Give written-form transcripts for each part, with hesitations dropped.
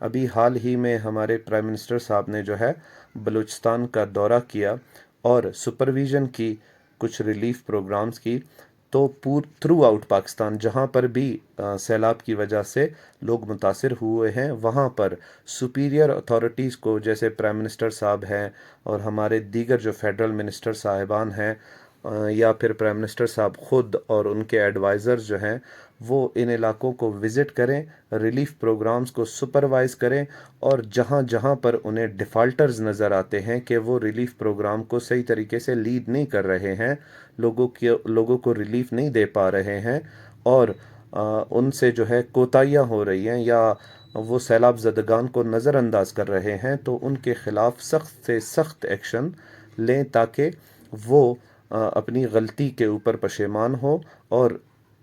ابھی حال ہی میں ہمارے پرائم منسٹر صاحب نے جو ہے بلوچستان کا دورہ کیا اور سپرویژن کی کچھ ریلیف پروگرامز کی، تو تھرو آؤٹ پاکستان جہاں پر بھی سیلاب کی وجہ سے لوگ متاثر ہوئے ہیں، وہاں پر سپیریئر اتھارٹیز کو، جیسے پرائم منسٹر صاحب ہیں اور ہمارے دیگر جو فیڈرل منسٹر صاحبان ہیں، یا پھر پرائم منسٹر صاحب خود اور ان کے ایڈوائزرز جو ہیں، وہ ان علاقوں کو وزٹ کریں، ریلیف پروگرامز کو سپروائز کریں، اور جہاں جہاں پر انہیں ڈیفالٹرز نظر آتے ہیں کہ وہ ریلیف پروگرام کو صحیح طریقے سے لیڈ نہیں کر رہے ہیں، لوگوں کو ریلیف نہیں دے پا رہے ہیں، اور ان سے جو ہے کوتاہیاں ہو رہی ہیں، یا وہ سیلاب زدگان کو نظر انداز کر رہے ہیں، تو ان کے خلاف سخت سے سخت ایکشن لیں، تاکہ وہ اپنی غلطی کے اوپر پشیمان ہو، اور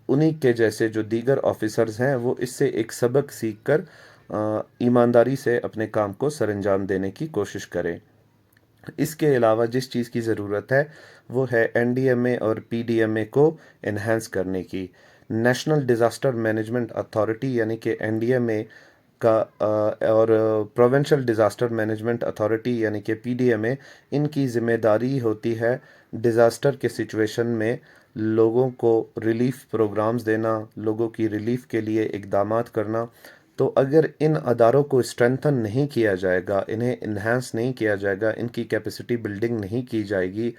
انہی کے جیسے جو دیگر آفیسرز ہیں وہ اس سے ایک سبق سیکھ کر ایمانداری سے اپنے کام کو سر انجام دینے کی کوشش کریں۔ اس کے علاوہ جس چیز کی ضرورت ہے وہ ہے این ڈی ایم اے اور پی ڈی ایم اے کو انہینس کرنے کی۔ نیشنل ڈیزاسٹر مینجمنٹ اتھارٹی یعنی کہ این ڈی ایم اے کا اور پروونشل ڈیزاسٹر مینجمنٹ اتھارٹی یعنی کہ پی ڈی ایم اے، ان کی ذمہ داری ہوتی ہے ڈیزاسٹر کے سچویشن میں لوگوں کو ریلیف پروگرامز دینا، لوگوں کی ریلیف کے لیے اقدامات کرنا۔ تو اگر ان اداروں کو اسٹرینتھن نہیں کیا جائے گا، انہیں انہینس نہیں کیا جائے گا، ان کی کیپیسٹی بلڈنگ نہیں کی جائے گی،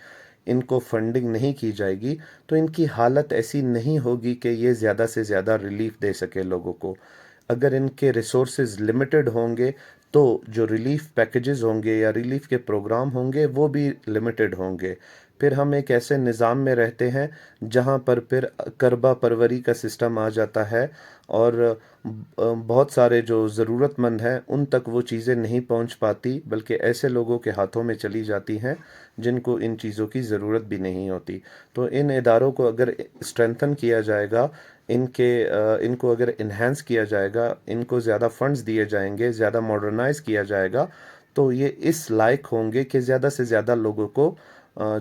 ان کو فنڈنگ نہیں کی جائے گی، تو ان کی حالت ایسی نہیں ہوگی کہ یہ زیادہ سے زیادہ ریلیف دے سکے لوگوں کو۔ اگر ان کے ریسورسز لمیٹڈ ہوں گے تو جو ریلیف پیکیجز ہوں گے یا ریلیف کے پروگرام ہوں گے وہ بھی لمیٹڈ ہوں گے۔ پھر ہم ایک ایسے نظام میں رہتے ہیں جہاں پر پھر کربا پروری کا سسٹم آ جاتا ہے، اور بہت سارے جو ضرورت مند ہیں ان تک وہ چیزیں نہیں پہنچ پاتی، بلکہ ایسے لوگوں کے ہاتھوں میں چلی جاتی ہیں جن کو ان چیزوں کی ضرورت بھی نہیں ہوتی۔ تو ان اداروں کو اگر اسٹرینتھن کیا جائے گا، ان کو اگر انہینس کیا جائے گا، ان کو زیادہ فنڈز دیے جائیں گے، زیادہ ماڈرنائز کیا جائے گا، تو یہ اس لائق ہوں گے کہ زیادہ سے زیادہ لوگوں کو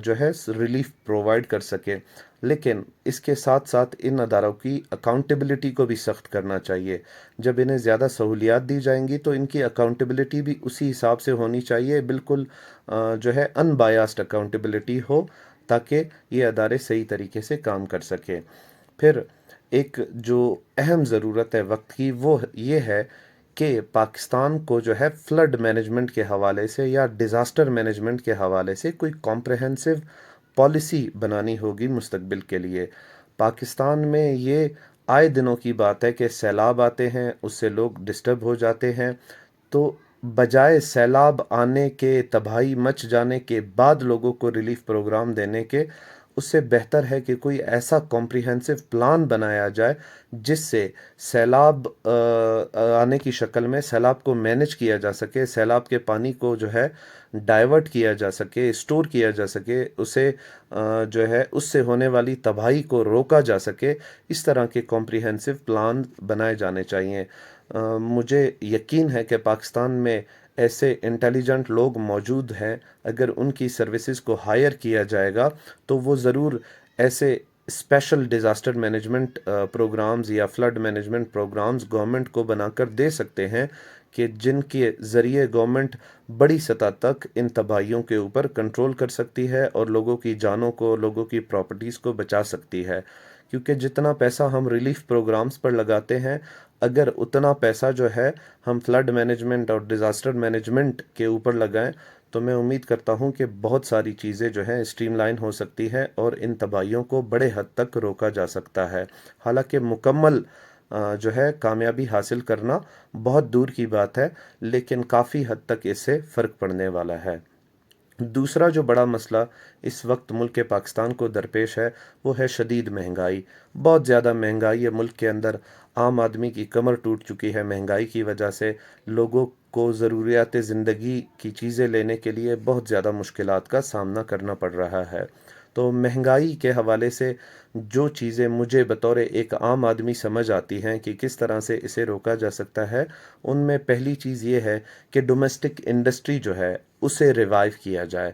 جو ہے ریلیف پرووائڈ کر سکے۔ لیکن اس کے ساتھ ساتھ ان اداروں کی اکاؤنٹیبلٹی کو بھی سخت کرنا چاہیے۔ جب انہیں زیادہ سہولیات دی جائیں گی تو ان کی اکاؤنٹیبلٹی بھی اسی حساب سے ہونی چاہیے، بالکل جو ہے ان بایاسڈ اکاؤنٹیبلٹی ہو، تاکہ یہ ادارے صحیح طریقے سے کام کر سکیں۔ پھر ایک جو اہم ضرورت ہے وقت کی وہ یہ ہے کہ پاکستان کو جو ہے فلڈ مینجمنٹ کے حوالے سے یا ڈیزاسٹر مینجمنٹ کے حوالے سے کوئی کمپریہنسو پالیسی بنانی ہوگی مستقبل کے لیے۔ پاکستان میں یہ آئے دنوں کی بات ہے کہ سیلاب آتے ہیں، اس سے لوگ ڈسٹرب ہو جاتے ہیں، تو بجائے سیلاب آنے کے، تباہی مچ جانے کے بعد لوگوں کو ریلیف پروگرام دینے کے، اس سے بہتر ہے کہ کوئی ایسا کمپریہنسو پلان بنایا جائے جس سے سیلاب آنے کی شکل میں سیلاب کو مینج کیا جا سکے، سیلاب کے پانی کو جو ہے ڈائیورٹ کیا جا سکے، اسٹور کیا جا سکے، اسے جو ہے اس سے ہونے والی تباہی کو روکا جا سکے۔ اس طرح کے کمپریہنسو پلان بنائے جانے چاہیے۔ مجھے یقین ہے کہ پاکستان میں ایسے انٹیلیجنٹ لوگ موجود ہیں، اگر ان کی سروسز کو ہائر کیا جائے گا تو وہ ضرور ایسے اسپیشل ڈیزاسٹر مینجمنٹ پروگرامز یا فلڈ مینجمنٹ پروگرامز گورنمنٹ کو بنا کر دے سکتے ہیں، کہ جن کے ذریعے گورنمنٹ بڑی سطح تک ان تباہیوں کے اوپر کنٹرول کر سکتی ہے اور لوگوں کی جانوں کو، لوگوں کی پراپرٹیز کو بچا سکتی ہے۔ کیونکہ جتنا پیسہ ہم ریلیف پروگرامز پر لگاتے ہیں، اگر اتنا پیسہ جو ہے ہم فلڈ مینجمنٹ اور ڈیزاسٹر مینجمنٹ کے اوپر لگائیں، تو میں امید کرتا ہوں کہ بہت ساری چیزیں جو ہیں اسٹریم لائن ہو سکتی ہے اور ان تباہیوں کو بڑے حد تک روکا جا سکتا ہے۔ حالانکہ مکمل جو ہے کامیابی حاصل کرنا بہت دور کی بات ہے، لیکن کافی حد تک اس سے فرق پڑنے والا ہے۔ دوسرا جو بڑا مسئلہ اس وقت ملک پاکستان کو درپیش ہے وہ ہے شدید مہنگائی۔ بہت زیادہ مہنگائی ہے ملک کے اندر، عام آدمی کی کمر ٹوٹ چکی ہے مہنگائی کی وجہ سے، لوگوں کو ضروریات زندگی کی چیزیں لینے کے لیے بہت زیادہ مشکلات کا سامنا کرنا پڑ رہا ہے۔ تو مہنگائی کے حوالے سے جو چیزیں مجھے بطور ایک عام آدمی سمجھ آتی ہیں کہ کس طرح سے اسے روکا جا سکتا ہے، ان میں پہلی چیز یہ ہے کہ ڈومیسٹک انڈسٹری جو ہے اسے ریوائیو کیا جائے۔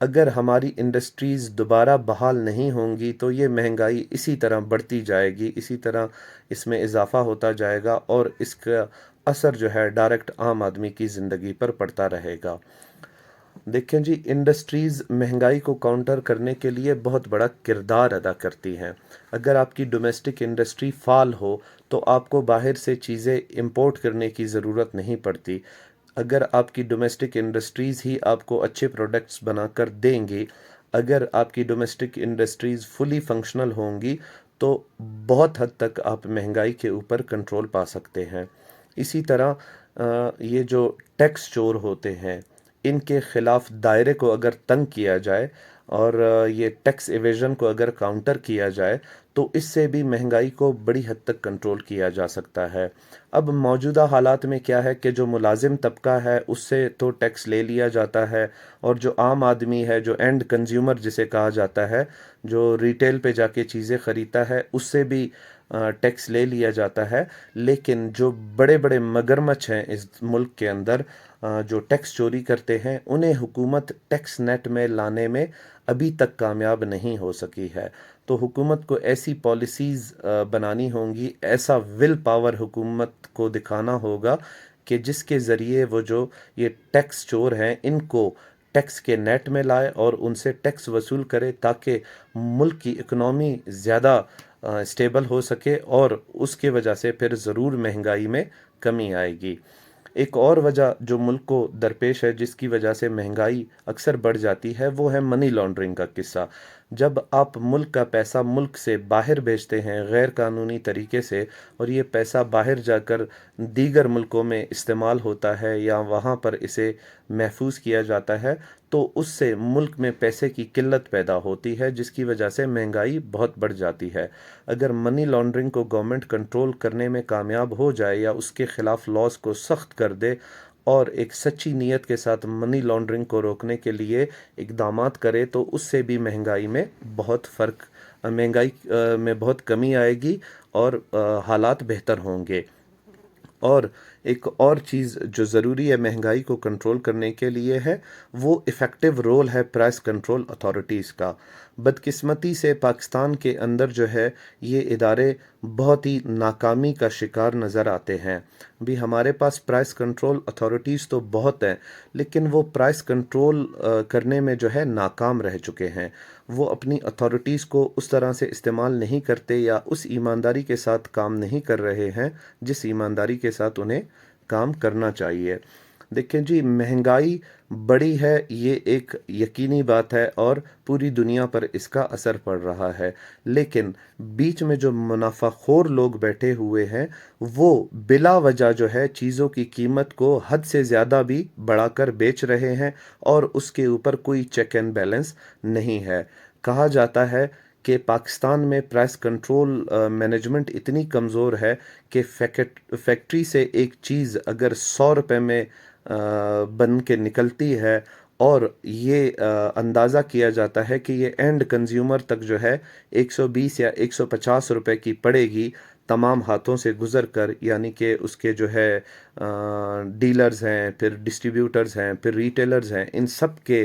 اگر ہماری انڈسٹریز دوبارہ بحال نہیں ہوں گی تو یہ مہنگائی اسی طرح بڑھتی جائے گی، اسی طرح اس میں اضافہ ہوتا جائے گا، اور اس کا اثر جو ہے ڈائریکٹ عام آدمی کی زندگی پر پڑتا رہے گا۔ دیکھیں جی، انڈسٹریز مہنگائی کو کاؤنٹر کرنے کے لیے بہت بڑا کردار ادا کرتی ہیں۔ اگر آپ کی ڈومیسٹک انڈسٹری فعال ہو تو آپ کو باہر سے چیزیں امپورٹ کرنے کی ضرورت نہیں پڑتی۔ اگر آپ کی ڈومیسٹک انڈسٹریز ہی آپ کو اچھے پروڈکٹس بنا کر دیں گی، اگر آپ کی ڈومیسٹک انڈسٹریز فلی فنکشنل ہوں گی تو بہت حد تک آپ مہنگائی کے اوپر کنٹرول پا سکتے ہیں۔ اسی طرح یہ جو ٹیکس چور ہوتے ہیں، ان کے خلاف دائرے کو اگر تنگ کیا جائے اور یہ ٹیکس ایویژن کو اگر کاؤنٹر کیا جائے تو اس سے بھی مہنگائی کو بڑی حد تک کنٹرول کیا جا سکتا ہے۔ اب موجودہ حالات میں کیا ہے کہ جو ملازم طبقہ ہے اس سے تو ٹیکس لے لیا جاتا ہے، اور جو عام آدمی ہے، جو اینڈ کنزیومر جسے کہا جاتا ہے، جو ریٹیل پہ جا کے چیزیں خریدتا ہے، اس سے بھی ٹیکس لے لیا جاتا ہے۔ لیکن جو بڑے بڑے مگرمچھ ہیں اس ملک کے اندر جو ٹیکس چوری کرتے ہیں، انہیں حکومت ٹیکس نیٹ میں لانے میں ابھی تک کامیاب نہیں ہو سکی ہے۔ تو حکومت کو ایسی پالیسیز بنانی ہوں گی، ایسا ول پاور حکومت کو دکھانا ہوگا کہ جس کے ذریعے وہ جو یہ ٹیکس چور ہیں ان کو ٹیکس کے نیٹ میں لائے اور ان سے ٹیکس وصول کرے، تاکہ ملک کی اکنامی زیادہ اسٹیبل ہو سکے، اور اس کے وجہ سے پھر ضرور مہنگائی میں کمی آئے گی۔ ایک اور وجہ جو ملک کو درپیش ہے جس کی وجہ سے مہنگائی اکثر بڑھ جاتی ہے، وہ ہے منی لانڈرنگ کا قصہ۔ جب آپ ملک کا پیسہ ملک سے باہر بھیجتے ہیں غیر قانونی طریقے سے، اور یہ پیسہ باہر جا کر دیگر ملکوں میں استعمال ہوتا ہے یا وہاں پر اسے محفوظ کیا جاتا ہے، تو اس سے ملک میں پیسے کی قلت پیدا ہوتی ہے، جس کی وجہ سے مہنگائی بہت بڑھ جاتی ہے۔ اگر منی لانڈرنگ کو گورنمنٹ کنٹرول کرنے میں کامیاب ہو جائے یا اس کے خلاف لاز کو سخت کر دے اور ایک سچی نیت کے ساتھ منی لانڈرنگ کو روکنے کے لیے اقدامات کرے، تو اس سے بھی مہنگائی میں بہت کمی آئے گی اور حالات بہتر ہوں گے۔ اور ایک اور چیز جو ضروری ہے مہنگائی کو کنٹرول کرنے کے لیے ہے، وہ ایفیکٹو رول ہے پرائس کنٹرول اتھارٹیز کا۔ بدقسمتی سے پاکستان کے اندر جو ہے یہ ادارے بہت ہی ناکامی کا شکار نظر آتے ہیں۔ بھی ہمارے پاس پرائس کنٹرول اتھارٹیز تو بہت ہیں، لیکن وہ پرائس کنٹرول کرنے میں جو ہے ناکام رہ چکے ہیں۔ وہ اپنی اتھارٹیز کو اس طرح سے استعمال نہیں کرتے یا اس ایمانداری کے ساتھ کام نہیں کر رہے ہیں جس ایمانداری کے ساتھ انہیں کام کرنا چاہیے۔ دیکھیں جی، مہنگائی بڑی ہے، یہ ایک یقینی بات ہے اور پوری دنیا پر اس کا اثر پڑ رہا ہے، لیکن بیچ میں جو منافع خور لوگ بیٹھے ہوئے ہیں وہ بلا وجہ جو ہے چیزوں کی قیمت کو حد سے زیادہ بھی بڑھا کر بیچ رہے ہیں، اور اس کے اوپر کوئی چیک اینڈ بیلنس نہیں ہے۔ کہا جاتا ہے کہ پاکستان میں پرائس کنٹرول مینجمنٹ اتنی کمزور ہے کہ فیکٹری سے ایک چیز اگر 100 روپے میں بن کے نکلتی ہے اور یہ اندازہ کیا جاتا ہے کہ یہ اینڈ کنزیومر تک جو ہے 120 یا 150 روپے کی پڑے گی تمام ہاتھوں سے گزر کر، یعنی کہ اس کے جو ہے ڈیلرز ہیں، پھر ڈسٹریبیوٹرز ہیں، پھر ریٹیلرز ہیں، ان سب کے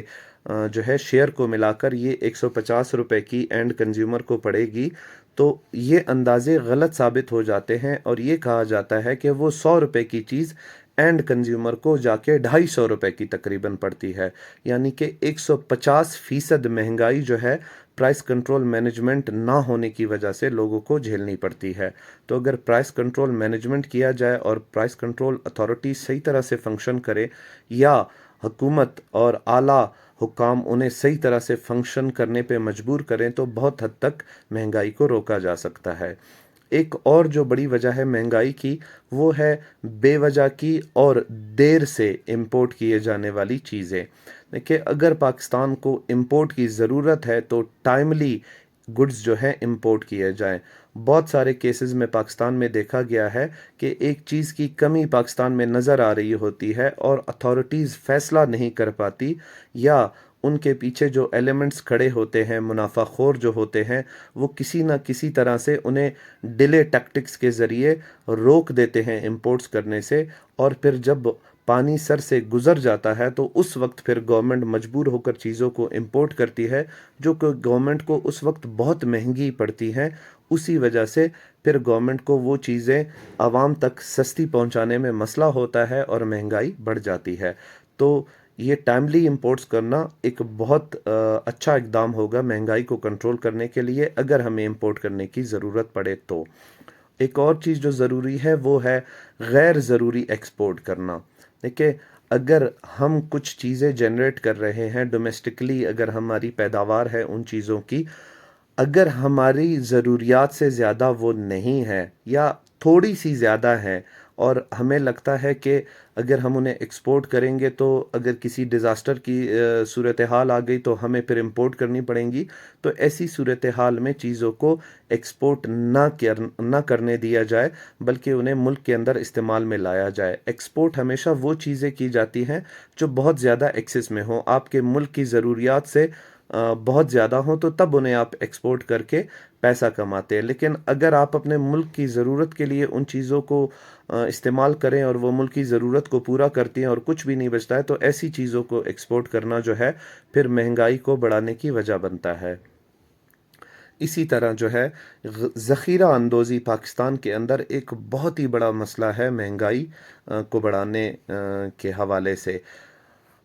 جو ہے شیئر کو ملا کر یہ 150 روپے کی اینڈ کنزیومر کو پڑے گی، تو یہ اندازے غلط ثابت ہو جاتے ہیں، اور یہ کہا جاتا ہے کہ وہ 100 روپے کی چیز اینڈ کنزیومر کو جا کے 250 روپے کی تقریباً پڑتی ہے، یعنی کہ 150% مہنگائی جو ہے پرائس کنٹرول مینجمنٹ نہ ہونے کی وجہ سے لوگوں کو جھیلنی پڑتی ہے۔ تو اگر پرائس کنٹرول مینجمنٹ کیا جائے اور پرائس کنٹرول اتھارٹی صحیح طرح سے فنکشن کرے، یا حکومت اور اعلیٰ حکام انہیں صحیح طرح سے فنکشن کرنے پہ مجبور کریں، تو بہت حد تک مہنگائی کو روکا جا سکتا ہے۔ ایک اور جو بڑی وجہ ہے مہنگائی کی، وہ ہے بے وجہ کی اور دیر سے امپورٹ کیے جانے والی چیزیں۔ دیکھیں، اگر پاکستان کو امپورٹ کی ضرورت ہے تو ٹائملی گڈز جو ہیں امپورٹ کیے جائیں۔ بہت سارے کیسز میں پاکستان میں دیکھا گیا ہے کہ ایک چیز کی کمی پاکستان میں نظر آ رہی ہوتی ہے اور اتھارٹیز فیصلہ نہیں کر پاتی، یا ان کے پیچھے جو ایلیمنٹس کھڑے ہوتے ہیں، منافع خور جو ہوتے ہیں، وہ کسی نہ کسی طرح سے انہیں ڈیلے ٹیکٹکس کے ذریعے روک دیتے ہیں امپورٹس کرنے سے، اور پھر جب پانی سر سے گزر جاتا ہے تو اس وقت پھر گورنمنٹ مجبور ہو کر چیزوں کو امپورٹ کرتی ہے، جو کہ گورنمنٹ کو اس وقت بہت مہنگی پڑتی ہیں۔ اسی وجہ سے پھر گورنمنٹ کو وہ چیزیں عوام تک سستی پہنچانے میں مسئلہ ہوتا ہے اور مہنگائی بڑھ جاتی ہے۔ تو یہ ٹائملی امپورٹس کرنا ایک بہت اچھا اقدام ہوگا مہنگائی کو کنٹرول کرنے کے لیے، اگر ہمیں امپورٹ کرنے کی ضرورت پڑے تو۔ ایک اور چیز جو ضروری ہے وہ ہے غیر ضروری ایکسپورٹ کرنا۔ دیکھیں، اگر ہم کچھ چیزیں جنریٹ کر رہے ہیں ڈومیسٹکلی، اگر ہماری پیداوار ہے ان چیزوں کی، اگر ہماری ضروریات سے زیادہ وہ نہیں ہے یا تھوڑی سی زیادہ ہے، اور ہمیں لگتا ہے کہ اگر ہم انہیں ایکسپورٹ کریں گے تو اگر کسی ڈیزاسٹر کی صورتحال آ گئی تو ہمیں پھر امپورٹ کرنی پڑیں گی، تو ایسی صورتحال میں چیزوں کو ایکسپورٹ نہ کرنے دیا جائے، بلکہ انہیں ملک کے اندر استعمال میں لایا جائے۔ ایکسپورٹ ہمیشہ وہ چیزیں کی جاتی ہیں جو بہت زیادہ ایکسس میں ہوں، آپ کے ملک کی ضروریات سے بہت زیادہ ہوں، تو تب انہیں آپ ایکسپورٹ کر کے پیسہ کماتے ہیں۔ لیکن اگر آپ اپنے ملک کی ضرورت کے لیے ان چیزوں کو استعمال کریں اور وہ ملک کی ضرورت کو پورا کرتی ہیں اور کچھ بھی نہیں بچتا ہے، تو ایسی چیزوں کو ایکسپورٹ کرنا جو ہے پھر مہنگائی کو بڑھانے کی وجہ بنتا ہے۔ اسی طرح جو ہے ذخیرہ اندوزی پاکستان کے اندر ایک بہت ہی بڑا مسئلہ ہے مہنگائی کو بڑھانے کے حوالے سے۔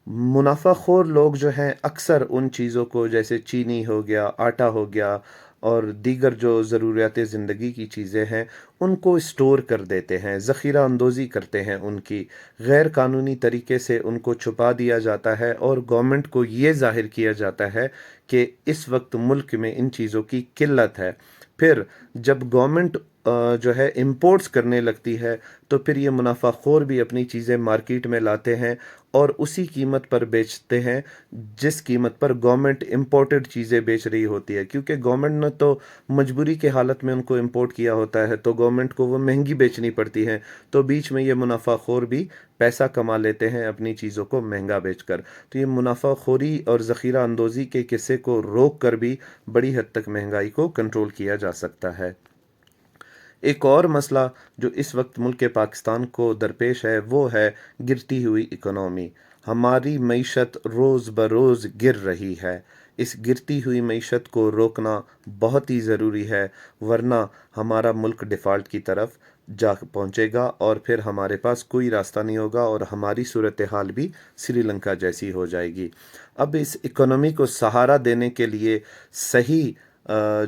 منافع خور لوگ جو ہیں اکثر ان چیزوں کو، جیسے چینی ہو گیا، آٹا ہو گیا اور دیگر جو ضروریات زندگی کی چیزیں ہیں، ان کو اسٹور کر دیتے ہیں، ذخیرہ اندوزی کرتے ہیں ان کی، غیر قانونی طریقے سے ان کو چھپا دیا جاتا ہے، اور گورنمنٹ کو یہ ظاہر کیا جاتا ہے کہ اس وقت ملک میں ان چیزوں کی قلت ہے۔ پھر جب گورنمنٹ جو ہے امپورٹس کرنے لگتی ہے تو پھر یہ منافع خور بھی اپنی چیزیں مارکیٹ میں لاتے ہیں اور اسی قیمت پر بیچتے ہیں جس قیمت پر گورنمنٹ امپورٹڈ چیزیں بیچ رہی ہوتی ہے، کیونکہ گورنمنٹ نے تو مجبوری کے حالت میں ان کو امپورٹ کیا ہوتا ہے، تو گورنمنٹ کو وہ مہنگی بیچنی پڑتی ہیں، تو بیچ میں یہ منافع خور بھی پیسہ کما لیتے ہیں اپنی چیزوں کو مہنگا بیچ کر۔ تو یہ منافع خوری اور ذخیرہ اندوزی کے قصے کو روک کر بھی بڑی حد تک مہنگائی کو کنٹرول کیا جا سکتا ہے۔ ایک اور مسئلہ جو اس وقت ملک پاکستان کو درپیش ہے وہ ہے گرتی ہوئی اکنامی۔ ہماری معیشت روز بروز گر رہی ہے۔ اس گرتی ہوئی معیشت کو روکنا بہت ہی ضروری ہے، ورنہ ہمارا ملک ڈیفالٹ کی طرف جا پہنچے گا اور پھر ہمارے پاس کوئی راستہ نہیں ہوگا اور ہماری صورتحال بھی سری لنکا جیسی ہو جائے گی۔ اب اس اکنامی کو سہارا دینے کے لیے صحیح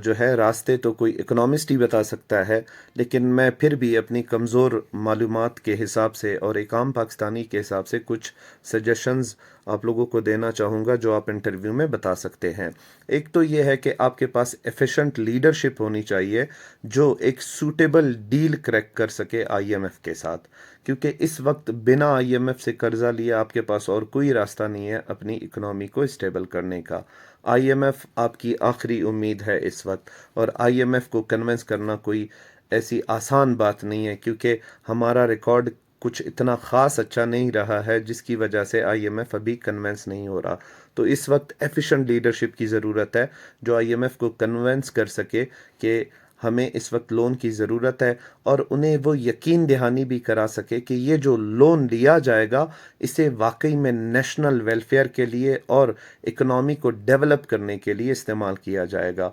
جو ہے راستے تو کوئی اکنامسٹ ہی بتا سکتا ہے، لیکن میں پھر بھی اپنی کمزور معلومات کے حساب سے اور ایک عام پاکستانی کے حساب سے کچھ سجیشنز آپ لوگوں کو دینا چاہوں گا جو آپ انٹرویو میں بتا سکتے ہیں۔ ایک تو یہ ہے کہ آپ کے پاس ایفیشنٹ لیڈرشپ ہونی چاہیے جو ایک سوٹیبل ڈیل کریک کر سکے آئی ایم ایف کے ساتھ، کیونکہ اس وقت بنا آئی ایم ایف سے قرضہ لیا آپ کے پاس اور کوئی راستہ نہیں ہے اپنی اکنامی کو اسٹیبل کرنے کا۔ آئی ایم ایف آپ کی آخری امید ہے اس وقت، اور آئی ایم ایف کو کنونس کرنا کوئی ایسی آسان بات نہیں ہے، کیونکہ ہمارا ریکارڈ کچھ اتنا خاص اچھا نہیں رہا ہے جس کی وجہ سے آئی ایم ایف ابھی کنونس نہیں ہو رہا۔ تو اس وقت ایفیشنٹ لیڈرشپ کی ضرورت ہے جو آئی ایم ایف کو کنونس کر سکے کہ ہمیں اس وقت لون کی ضرورت ہے، اور انہیں وہ یقین دہانی بھی کرا سکے کہ یہ جو لون لیا جائے گا اسے واقعی میں نیشنل ویلفیئر کے لیے اور اکنامی کو ڈیولپ کرنے کے لیے استعمال کیا جائے گا۔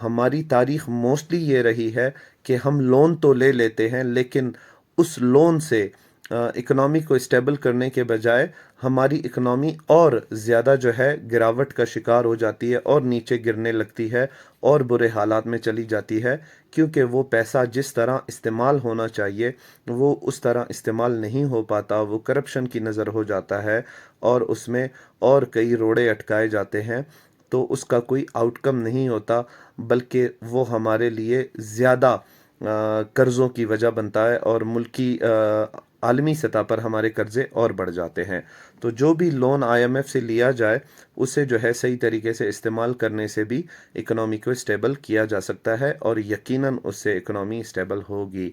ہماری تاریخ موسٹلی یہ رہی ہے کہ ہم لون تو لے لیتے ہیں لیکن اس لون سے اکنامی کو اسٹیبل کرنے کے بجائے ہماری اکنامی اور زیادہ جو ہے گراوٹ کا شکار ہو جاتی ہے اور نیچے گرنے لگتی ہے اور برے حالات میں چلی جاتی ہے، کیونکہ وہ پیسہ جس طرح استعمال ہونا چاہیے وہ اس طرح استعمال نہیں ہو پاتا، وہ کرپشن کی نظر ہو جاتا ہے اور اس میں اور کئی روڑے اٹکائے جاتے ہیں، تو اس کا کوئی آؤٹ کم نہیں ہوتا، بلکہ وہ ہمارے لیے زیادہ قرضوں کی وجہ بنتا ہے اور ملکی عالمی سطح پر ہمارے قرضے اور بڑھ جاتے ہیں۔ تو جو بھی لون آئی ایم ایف سے لیا جائے اسے جو ہے صحیح طریقے سے استعمال کرنے سے بھی اکنامی کو اسٹیبل کیا جا سکتا ہے اور یقیناً اس سے اکنامی اسٹیبل ہوگی۔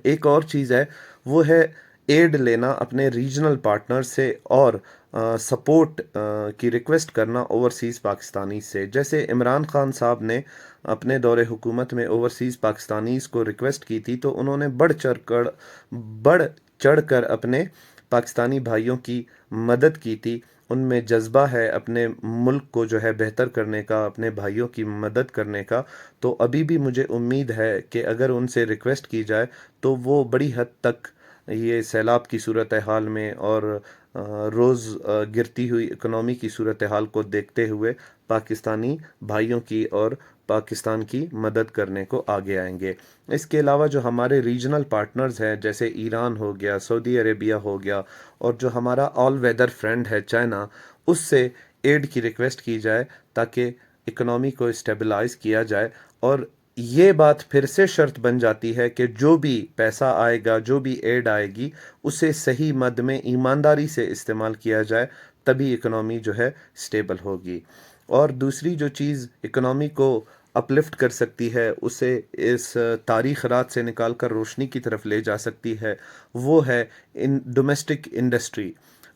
ایک اور چیز ہے وہ ہے ایڈ لینا اپنے ریجنل پارٹنر سے اور سپورٹ کی ریکویسٹ کرنا اوورسیز پاکستانی سے. جیسے عمران خان صاحب نے اپنے دور حکومت میں اوورسیز پاکستانیز کو ریکویسٹ کی تھی تو انہوں نے بڑھ چڑھ کر اپنے پاکستانی بھائیوں کی مدد کی تھی. ان میں جذبہ ہے اپنے ملک کو جو ہے بہتر کرنے کا، اپنے بھائیوں کی مدد کرنے کا. تو ابھی بھی مجھے امید ہے کہ اگر ان سے ریکویسٹ کی جائے تو وہ بڑی حد تک یہ سیلاب کی صورتحال میں اور روز گرتی ہوئی اکنامی کی صورتحال کو دیکھتے ہوئے پاکستانی بھائیوں کی اور پاکستان کی مدد کرنے کو آگے آئیں گے. اس کے علاوہ جو ہمارے ریجنل پارٹنرز ہیں جیسے ایران ہو گیا، سعودی عربیہ ہو گیا، اور جو ہمارا آل ویدر فرینڈ ہے چائنا، اس سے ایڈ کی ریکویسٹ کی جائے تاکہ اکنامی کو اسٹیبلائز کیا جائے. اور یہ بات پھر سے شرط بن جاتی ہے کہ جو بھی پیسہ آئے گا، جو بھی ایڈ آئے گی، اسے صحیح مد میں ایمانداری سے استعمال کیا جائے، تبھی اکنامی جو ہے اسٹیبل ہوگی. اور دوسری جو چیز اکنامی کو اپلفٹ کر سکتی ہے، اسے اس تاریخ رات سے نکال کر روشنی کی طرف لے جا سکتی ہے، وہ ہے ڈومیسٹک انڈسٹری.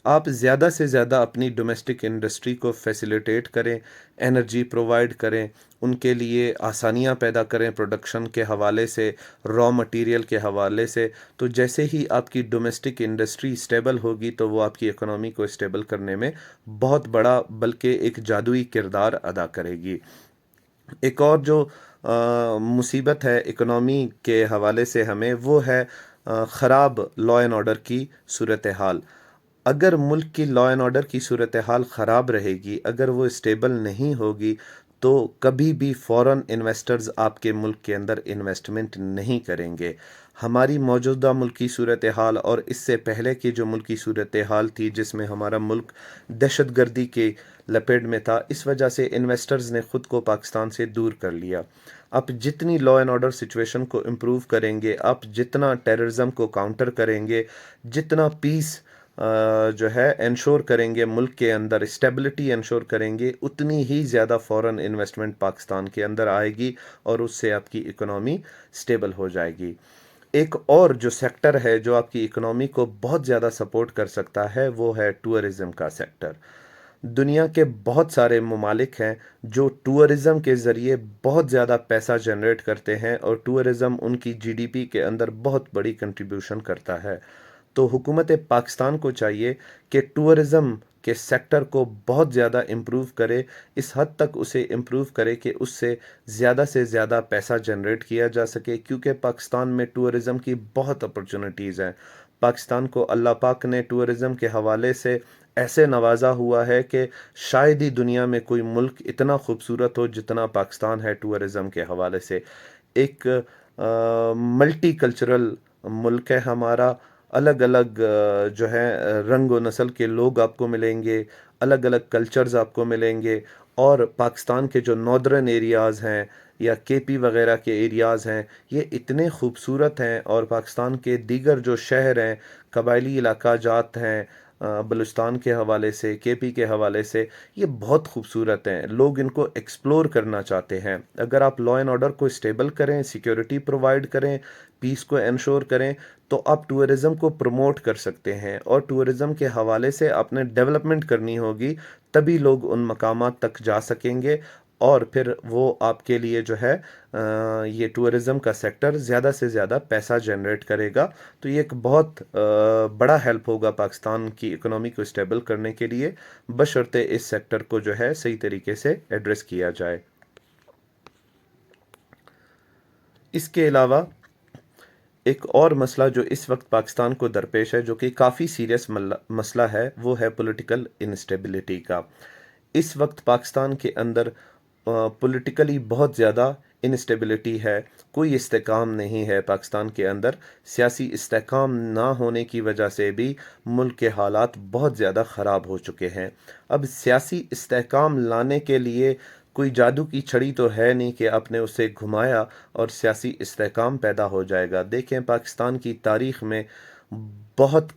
آپ زیادہ سے زیادہ اپنی ڈومیسٹک انڈسٹری کو فیسیلیٹیٹ کریں، انرجی پرووائڈ کریں، ان کے لیے آسانیاں پیدا کریں پروڈکشن کے حوالے سے، را مٹیریل کے حوالے سے. تو جیسے ہی آپ کی ڈومیسٹک انڈسٹری اسٹیبل ہوگی تو وہ آپ کی اکنامی کو اسٹیبل کرنے میں بہت بڑا بلکہ ایک جادوئی کردار ادا کرے گی. ایک اور جو مصیبت ہے اکنامی کے حوالے سے ہمیں، وہ ہے خراب لا اینڈ آرڈر کی صورتحال. اگر ملک کی لا اینڈ آرڈر کی صورتحال خراب رہے گی، اگر وہ اسٹیبل نہیں ہوگی، تو کبھی بھی فورن انویسٹرز آپ کے ملک کے اندر انویسٹمنٹ نہیں کریں گے. ہماری موجودہ ملکی صورتحال اور اس سے پہلے کی جو ملکی صورتحال تھی جس میں ہمارا ملک دہشت گردی کے لپیٹ میں تھا، اس وجہ سے انویسٹرز نے خود کو پاکستان سے دور کر لیا. آپ جتنی لا اینڈ آرڈر سچویشن کو امپروو کریں گے، آپ جتنا ٹیررزم کو کاؤنٹر کریں گے، جتنا پیس جو ہے انشور کریں گے، ملک کے اندر اسٹیبلٹی انشور کریں گے، اتنی ہی زیادہ فورن انویسٹمنٹ پاکستان کے اندر آئے گی اور اس سے آپ کی اکنامی اسٹیبل ہو جائے گی. ایک اور جو سیکٹر ہے جو آپ کی اکنامی کو بہت زیادہ سپورٹ کر سکتا ہے، وہ ہے ٹورزم کا سیکٹر. دنیا کے بہت سارے ممالک ہیں جو ٹورزم کے ذریعے بہت زیادہ پیسہ جنریٹ کرتے ہیں، اور ٹورزم ان کی جی ڈی پی کے اندر بہت بڑی کنٹریبیوشن کرتا ہے. تو حکومت پاکستان کو چاہیے کہ ٹورزم کے سیکٹر کو بہت زیادہ امپروو کرے، اس حد تک اسے امپروو کرے کہ اس سے زیادہ پیسہ جنریٹ کیا جا سکے، کیونکہ پاکستان میں ٹورزم کی بہت اپرچونٹیز ہیں. پاکستان کو اللہ پاک نے ٹورزم کے حوالے سے ایسے نوازا ہوا ہے کہ شاید ہی دنیا میں کوئی ملک اتنا خوبصورت ہو جتنا پاکستان ہے ٹورزم کے حوالے سے. ایک ملٹی کلچرل ملک ہے ہمارا. الگ الگ جو ہے رنگ و نسل کے لوگ آپ کو ملیں گے، الگ الگ کلچرز آپ کو ملیں گے. اور پاکستان کے جو ناردرن ایریاز ہیں یا کے پی وغیرہ کے ایریاز ہیں، یہ اتنے خوبصورت ہیں. اور پاکستان کے دیگر جو شہر ہیں، قبائلی علاقہ جات ہیں، بلوچستان کے حوالے سے، کے پی کے حوالے سے، یہ بہت خوبصورت ہیں. لوگ ان کو ایکسپلور کرنا چاہتے ہیں. اگر آپ لا اینڈ آرڈر کو اسٹیبل کریں، سیکیورٹی پرووائڈ کریں، پیس کو انشور کریں، تو آپ ٹورزم کو پروموٹ کر سکتے ہیں. اور ٹورزم کے حوالے سے آپ نے ڈیولپمنٹ کرنی ہوگی، تبھی لوگ ان مقامات تک جا سکیں گے. اور پھر وہ آپ کے لیے جو ہے یہ ٹورزم کا سیکٹر زیادہ سے زیادہ پیسہ جنریٹ کرے گا. تو یہ ایک بہت بڑا ہیلپ ہوگا پاکستان کی اکنامی کو اسٹیبل کرنے کے لیے، بشرطے اس سیکٹر کو جو ہے صحیح طریقے سے ایڈریس کیا جائے. اس کے علاوہ ایک اور مسئلہ جو اس وقت پاکستان کو درپیش ہے، جو کہ کافی سیریس مسئلہ ہے، وہ ہے پولیٹیکل انسٹیبلٹی کا. اس وقت پاکستان کے اندر پولیٹیکلی بہت زیادہ انسٹیبلٹی ہے. کوئی استحکام نہیں ہے پاکستان کے اندر. سیاسی استحکام نہ ہونے کی وجہ سے بھی ملک کے حالات بہت زیادہ خراب ہو چکے ہیں. اب سیاسی استحکام لانے کے لیے کوئی جادو کی چھڑی تو ہے نہیں کہ آپ نے اسے گھمایا اور سیاسی استحکام پیدا ہو جائے گا. دیکھیں پاکستان کی تاریخ میں بہت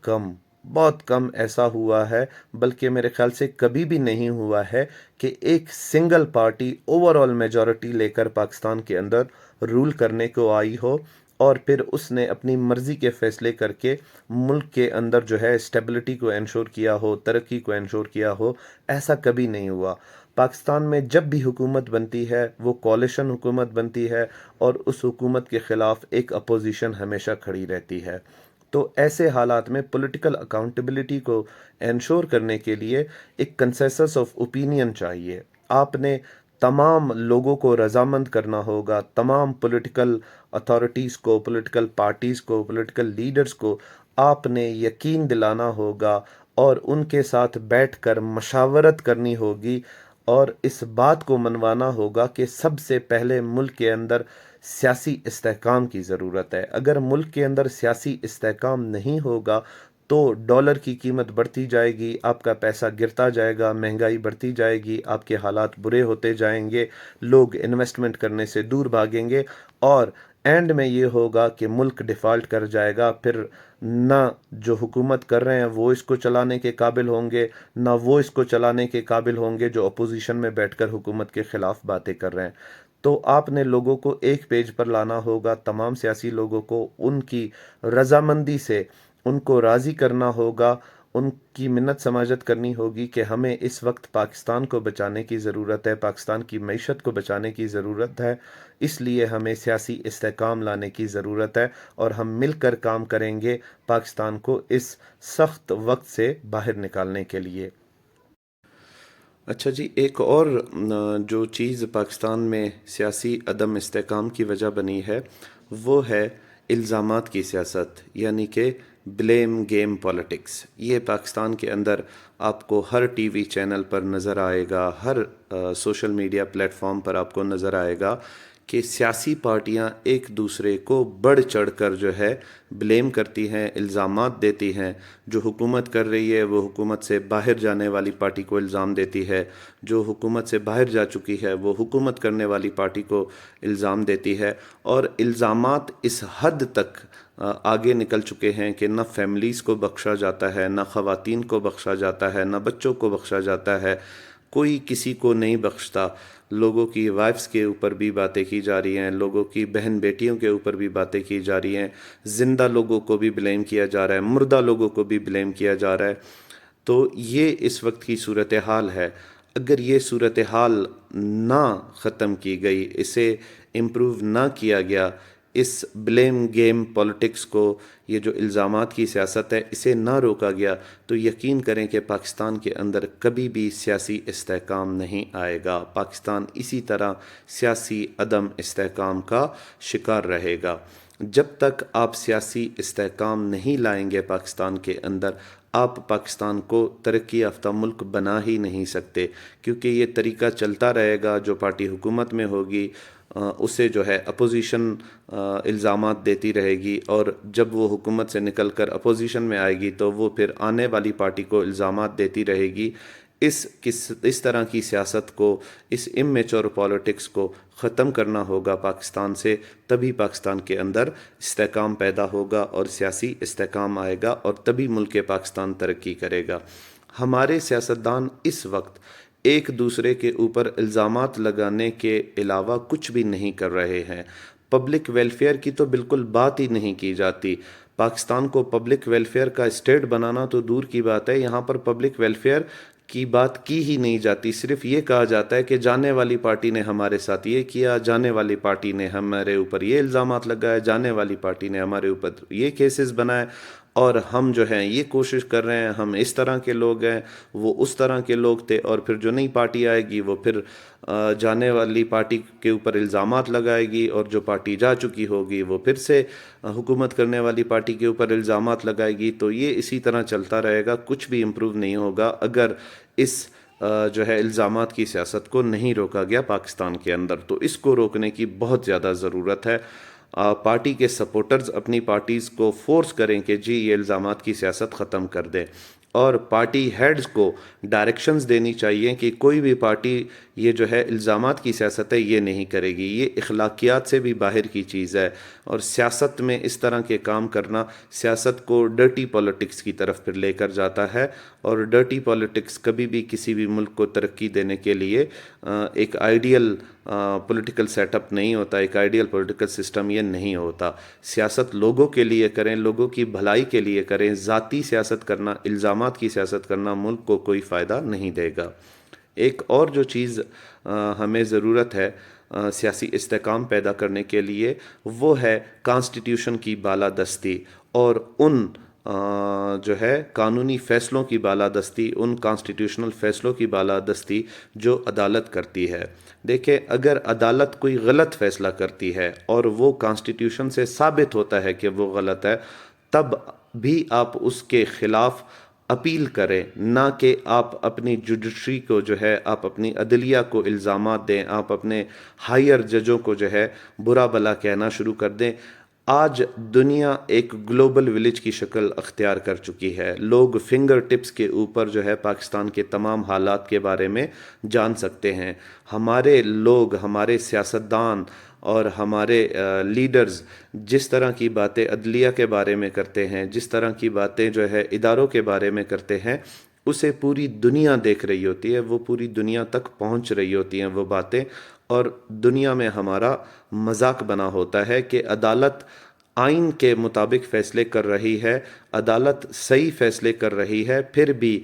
کم ایسا ہوا ہے، بلکہ میرے خیال سے کبھی بھی نہیں ہوا ہے کہ ایک single party over all majority لے کر پاکستان کے اندر رول کرنے کو آئی ہو اور پھر اس نے اپنی مرضی کے فیصلے کر کے ملک کے اندر جو ہے اسٹیبلٹی کو انشور کیا ہو، ترقی کو انشور کیا ہو، ایسا کبھی نہیں ہوا۔ پاکستان میں جب بھی حکومت بنتی ہے وہ کولیشن حکومت بنتی ہے، اور اس حکومت کے خلاف ایک اپوزیشن ہمیشہ کھڑی رہتی ہے۔ تو ایسے حالات میں پولیٹیکل اکاؤنٹیبلٹی کو انشور کرنے کے لیے ایک کنسنسس آف اوپینین چاہیے۔ آپ نے تمام لوگوں کو رضامند کرنا ہوگا، تمام پولیٹیکل اتھارٹیز کو، پولیٹیکل پارٹیز کو، پولیٹیکل لیڈرز کو آپ نے یقین دلانا ہوگا، اور ان کے ساتھ بیٹھ کر مشاورت کرنی ہوگی، اور اس بات کو منوانا ہوگا کہ سب سے پہلے ملک کے اندر سیاسی استحکام کی ضرورت ہے۔ اگر ملک کے اندر سیاسی استحکام نہیں ہوگا تو ڈالر کی قیمت بڑھتی جائے گی، آپ کا پیسہ گرتا جائے گا، مہنگائی بڑھتی جائے گی، آپ کے حالات برے ہوتے جائیں گے، لوگ انویسٹمنٹ کرنے سے دور بھاگیں گے، اور اینڈ میں یہ ہوگا کہ ملک ڈیفالٹ کر جائے گا۔ پھر نہ جو حکومت کر رہے ہیں وہ اس کو چلانے کے قابل ہوں گے، نہ وہ اس کو چلانے کے قابل ہوں گے جو اپوزیشن میں بیٹھ کر حکومت کے خلاف باتیں کر رہے ہیں۔ تو آپ نے لوگوں کو ایک پیج پر لانا ہوگا، تمام سیاسی لوگوں کو ان کی رضامندی سے ان کو راضی کرنا ہوگا، ان کی منت سماجت کرنی ہوگی کہ ہمیں اس وقت پاکستان کو بچانے کی ضرورت ہے، پاکستان کی معیشت کو بچانے کی ضرورت ہے، اس لیے ہمیں سیاسی استحکام لانے کی ضرورت ہے، اور ہم مل کر کام کریں گے پاکستان کو اس سخت وقت سے باہر نکالنے کے لیے۔ اچھا جی، ایک اور جو چیز پاکستان میں سیاسی عدم استحکام کی وجہ بنی ہے وہ ہے الزامات کی سیاست، یعنی کہ بلیم گیم پالیٹکس۔ یہ پاکستان کے اندر آپ کو ہر ٹی وی چینل پر نظر آئے گا، ہر سوشل میڈیا پلیٹ فارم پر آپ کو نظر آئے گا کہ سیاسی پارٹیاں ایک دوسرے کو بڑھ چڑھ کر جو ہے بلیم کرتی ہیں، الزامات دیتی ہیں۔ جو حکومت کر رہی ہے وہ حکومت سے باہر جانے والی پارٹی کو الزام دیتی ہے، جو حکومت سے باہر جا چکی ہے وہ حکومت کرنے والی پارٹی کو الزام دیتی ہے، اور الزامات اس حد تک آگے نکل چکے ہیں کہ نہ فیملیز کو بخشا جاتا ہے، نہ خواتین کو بخشا جاتا ہے، نہ بچوں کو بخشا جاتا ہے، کوئی کسی کو نہیں بخشتا۔ لوگوں کی وائفز کے اوپر بھی باتیں کی جا رہی ہیں، لوگوں کی بہن بیٹیوں کے اوپر بھی باتیں کی جا رہی ہیں، زندہ لوگوں کو بھی بلیم کیا جا رہا ہے، مردہ لوگوں کو بھی بلیم کیا جا رہا ہے۔ تو یہ اس وقت کی صورتحال ہے۔ اگر یہ صورتحال نہ ختم کی گئی، اسے امپروو نہ کیا گیا، اس بلیم گیم پالیٹکس کو، یہ جو الزامات کی سیاست ہے، اسے نہ روکا گیا، تو یقین کریں کہ پاکستان کے اندر کبھی بھی سیاسی استحکام نہیں آئے گا۔ پاکستان اسی طرح سیاسی عدم استحکام کا شکار رہے گا۔ جب تک آپ سیاسی استحکام نہیں لائیں گے پاکستان کے اندر، آپ پاکستان کو ترقی یافتہ ملک بنا ہی نہیں سکتے، کیونکہ یہ طریقہ چلتا رہے گا۔ جو پارٹی حکومت میں ہوگی اسے جو ہے اپوزیشن الزامات دیتی رہے گی، اور جب وہ حکومت سے نکل کر اپوزیشن میں آئے گی تو وہ پھر آنے والی پارٹی کو الزامات دیتی رہے گی۔ اس طرح کی سیاست کو، اس امیچور پالیٹکس کو ختم کرنا ہوگا پاکستان سے، تبھی پاکستان کے اندر استحکام پیدا ہوگا اور سیاسی استحکام آئے گا، اور تبھی ملک پاکستان ترقی کرے گا۔ ہمارے سیاستدان اس وقت ایک دوسرے کے اوپر الزامات لگانے کے علاوہ کچھ بھی نہیں کر رہے ہیں۔ پبلک ویلفیئر کی تو بالکل بات ہی نہیں کی جاتی۔ پاکستان کو پبلک ویلفیئر کا اسٹیٹ بنانا تو دور کی بات ہے، یہاں پر پبلک ویلفیئر کی بات کی ہی نہیں جاتی۔ صرف یہ کہا جاتا ہے کہ جانے والی پارٹی نے ہمارے ساتھ یہ کیا، جانے والی پارٹی نے ہمارے اوپر یہ الزامات لگائے، جانے والی پارٹی نے ہمارے اوپر یہ کیسز بنائے، اور ہم جو ہیں یہ کوشش کر رہے ہیں، ہم اس طرح کے لوگ ہیں، وہ اس طرح کے لوگ تھے، اور پھر جو نئی پارٹی آئے گی وہ پھر جانے والی پارٹی کے اوپر الزامات لگائے گی، اور جو پارٹی جا چکی ہوگی وہ پھر سے حکومت کرنے والی پارٹی کے اوپر الزامات لگائے گی۔ تو یہ اسی طرح چلتا رہے گا، کچھ بھی امپروو نہیں ہوگا اگر اس جو ہے الزامات کی سیاست کو نہیں روکا گیا پاکستان کے اندر۔ تو اس کو روکنے کی بہت زیادہ ضرورت ہے۔ پارٹی کے سپورٹرز اپنی پارٹیز کو فورس کریں کہ جی یہ الزامات کی سیاست ختم کر دیں، اور پارٹی ہیڈز کو ڈائریکشنز دینی چاہیے کہ کوئی بھی پارٹی یہ جو ہے الزامات کی سیاست ہے یہ نہیں کرے گی، یہ اخلاقیات سے بھی باہر کی چیز ہے، اور سیاست میں اس طرح کے کام کرنا سیاست کو ڈرٹی پالیٹکس کی طرف پھر لے کر جاتا ہے، اور ڈرٹی پالیٹکس کبھی بھی کسی بھی ملک کو ترقی دینے کے لیے ایک آئیڈیل پولیٹیکل سیٹ اپ نہیں ہوتا، ایک آئیڈیل پولیٹیکل سسٹم یہ نہیں ہوتا. سیاست لوگوں کے لیے کریں, لوگوں کی بھلائی کے لیے کریں. ذاتی سیاست کرنا, الزامات کی سیاست کرنا ملک کو کوئی فائدہ نہیں دے گا. ایک اور جو چیز ہمیں ضرورت ہے سیاسی استحکام پیدا کرنے کے لیے, وہ ہے کانسٹیٹیوشن کی بالادستی اور ان جو ہے قانونی فیصلوں کی بالادستی, ان کانسٹیٹیوشنل فیصلوں کی بالادستی جو عدالت کرتی ہے. دیکھیں, اگر عدالت کوئی غلط فیصلہ کرتی ہے اور وہ کانسٹیٹیوشن سے ثابت ہوتا ہے کہ وہ غلط ہے, تب بھی آپ اس کے خلاف اپیل کریں, نہ کہ آپ اپنی جوڈیشری کو جو ہے, آپ اپنی عدلیہ کو الزامات دیں, آپ اپنے ہائر ججوں کو جو ہے برا بلا کہنا شروع کر دیں. آج دنیا ایک گلوبل ولیج کی شکل اختیار کر چکی ہے. لوگ فنگر ٹپس کے اوپر جو ہے پاکستان کے تمام حالات کے بارے میں جان سکتے ہیں. ہمارے لوگ, ہمارے سیاستدان اور ہمارے لیڈرز جس طرح کی باتیں عدلیہ کے بارے میں کرتے ہیں, جس طرح کی باتیں جو ہے اداروں کے بارے میں کرتے ہیں, اسے پوری دنیا دیکھ رہی ہوتی ہے. وہ پوری دنیا تک پہنچ رہی ہوتی ہیں وہ باتیں, اور دنیا میں ہمارا مذاق بنا ہوتا ہے کہ عدالت آئین کے مطابق فیصلے کر رہی ہے, عدالت صحیح فیصلے کر رہی ہے, پھر بھی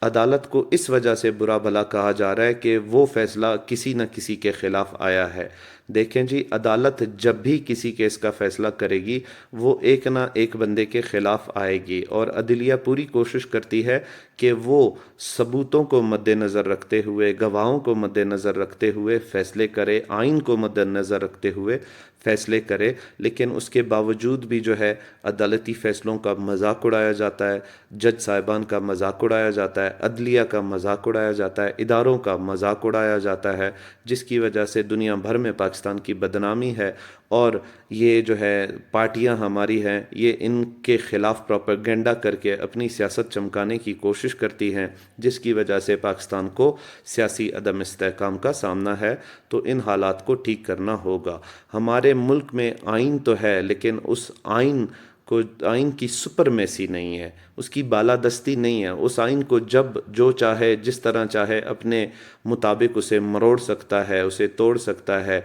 عدالت کو اس وجہ سے برا بھلا کہا جا رہا ہے کہ وہ فیصلہ کسی نہ کسی کے خلاف آیا ہے. دیکھیں جی, عدالت جب بھی کسی کیس کا فیصلہ کرے گی وہ ایک نہ ایک بندے کے خلاف آئے گی, اور عدلیہ پوری کوشش کرتی ہے کہ وہ ثبوتوں کو مد نظر رکھتے ہوئے, گواہوں کو مد نظر رکھتے ہوئے فیصلے کرے, آئین کو مد نظر رکھتے ہوئے فیصلے کرے. لیکن اس کے باوجود بھی جو ہے عدالتی فیصلوں کا مذاق اڑایا جاتا ہے, جج صاحبان کا مذاق اڑایا جاتا ہے, عدلیہ کا مذاق اڑایا جاتا ہے, اداروں کا مذاق اڑایا جاتا ہے, جس کی وجہ سے دنیا بھر میں پاکستان کی بدنامی ہے. اور یہ جو ہے پارٹیاں ہماری ہیں, یہ ان کے خلاف پروپیگنڈا کر کے اپنی سیاست چمکانے کی کوشش کرتی ہیں, جس کی وجہ سے پاکستان کو سیاسی عدم استحکام کا سامنا ہے. تو ان حالات کو ٹھیک کرنا ہوگا. ہمارے ملک میں آئین تو ہے, لیکن اس آئین کی سپرمیسی نہیں ہے, اس کی بالادستی نہیں ہے. اس آئین کو جب جو چاہے, جس طرح چاہے اپنے مطابق اسے مروڑ سکتا ہے, اسے توڑ سکتا ہے,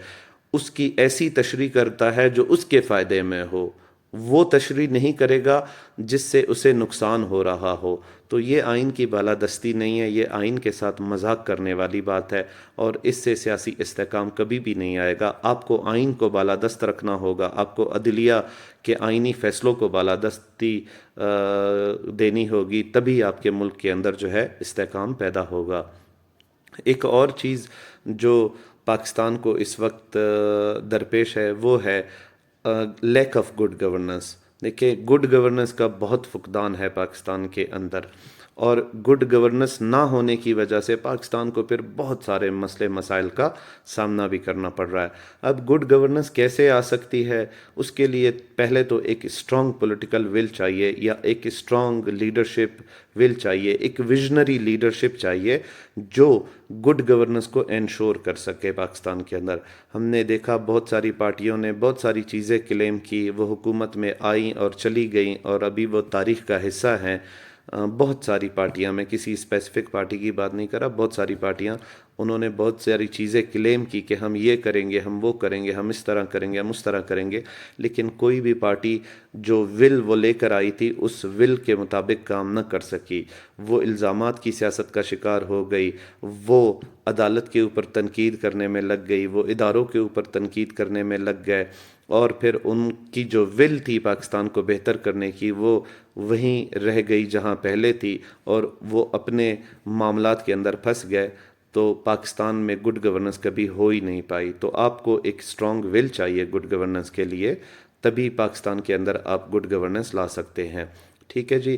اس کی ایسی تشریح کرتا ہے جو اس کے فائدے میں ہو. وہ تشریح نہیں کرے گا جس سے اسے نقصان ہو رہا ہو. تو یہ آئین کی بالادستی نہیں ہے, یہ آئین کے ساتھ مذاق کرنے والی بات ہے, اور اس سے سیاسی استحکام کبھی بھی نہیں آئے گا. آپ کو آئین کو بالادست رکھنا ہوگا, آپ کو عدلیہ کے آئینی فیصلوں کو بالادستی دینی ہوگی, تبھی آپ کے ملک کے اندر جو ہے استحکام پیدا ہوگا. ایک اور چیز جو پاکستان کو اس وقت درپیش ہے وہ ہے لیک آف گڈ گورننس. دیکھیں, گڈ گورننس کا بہت فقدان ہے پاکستان کے اندر, اور گڈ گورننس نہ ہونے کی وجہ سے پاکستان کو پھر بہت سارے مسئلے مسائل کا سامنا بھی کرنا پڑ رہا ہے. اب گڈ گورننس کیسے آ سکتی ہے؟ اس کے لیے پہلے تو ایک اسٹرانگ پولیٹیکل ول چاہیے, یا ایک اسٹرانگ لیڈرشپ ول چاہیے, ایک ویژنری لیڈرشپ چاہیے جو گڈ گورننس کو انشور کر سکے پاکستان کے اندر. ہم نے دیکھا بہت ساری پارٹیوں نے بہت ساری چیزیں کلیم کی, وہ حکومت میں آئیں اور چلی گئیں, اور ابھی وہ تاریخ کا حصہ ہیں. بہت ساری پارٹیاں, میں کسی اسپیسیفک پارٹی کی بات نہیں کر رہا, بہت ساری پارٹیاں, انہوں نے بہت ساری چیزیں کلیم کی کہ ہم یہ کریں گے, ہم وہ کریں گے, ہم اس طرح کریں گے, ہم اس طرح کریں گے. لیکن کوئی بھی پارٹی جو ول وہ لے کر آئی تھی اس ول کے مطابق کام نہ کر سکی. وہ الزامات کی سیاست کا شکار ہو گئی, وہ عدالت کے اوپر تنقید کرنے میں لگ گئی, وہ اداروں کے اوپر تنقید کرنے میں لگ گئے, اور پھر ان کی جو ول تھی پاکستان کو بہتر کرنے کی وہ وہیں رہ گئی جہاں پہلے تھی, اور وہ اپنے معاملات کے اندر پھنس گئے. تو پاکستان میں گڈ گورننس کبھی ہو ہی نہیں پائی. تو آپ کو ایک اسٹرانگ ول چاہیے گڈ گورننس کے لیے, تبھی پاکستان کے اندر آپ گڈ گورننس لا سکتے ہیں. ٹھیک ہے جی.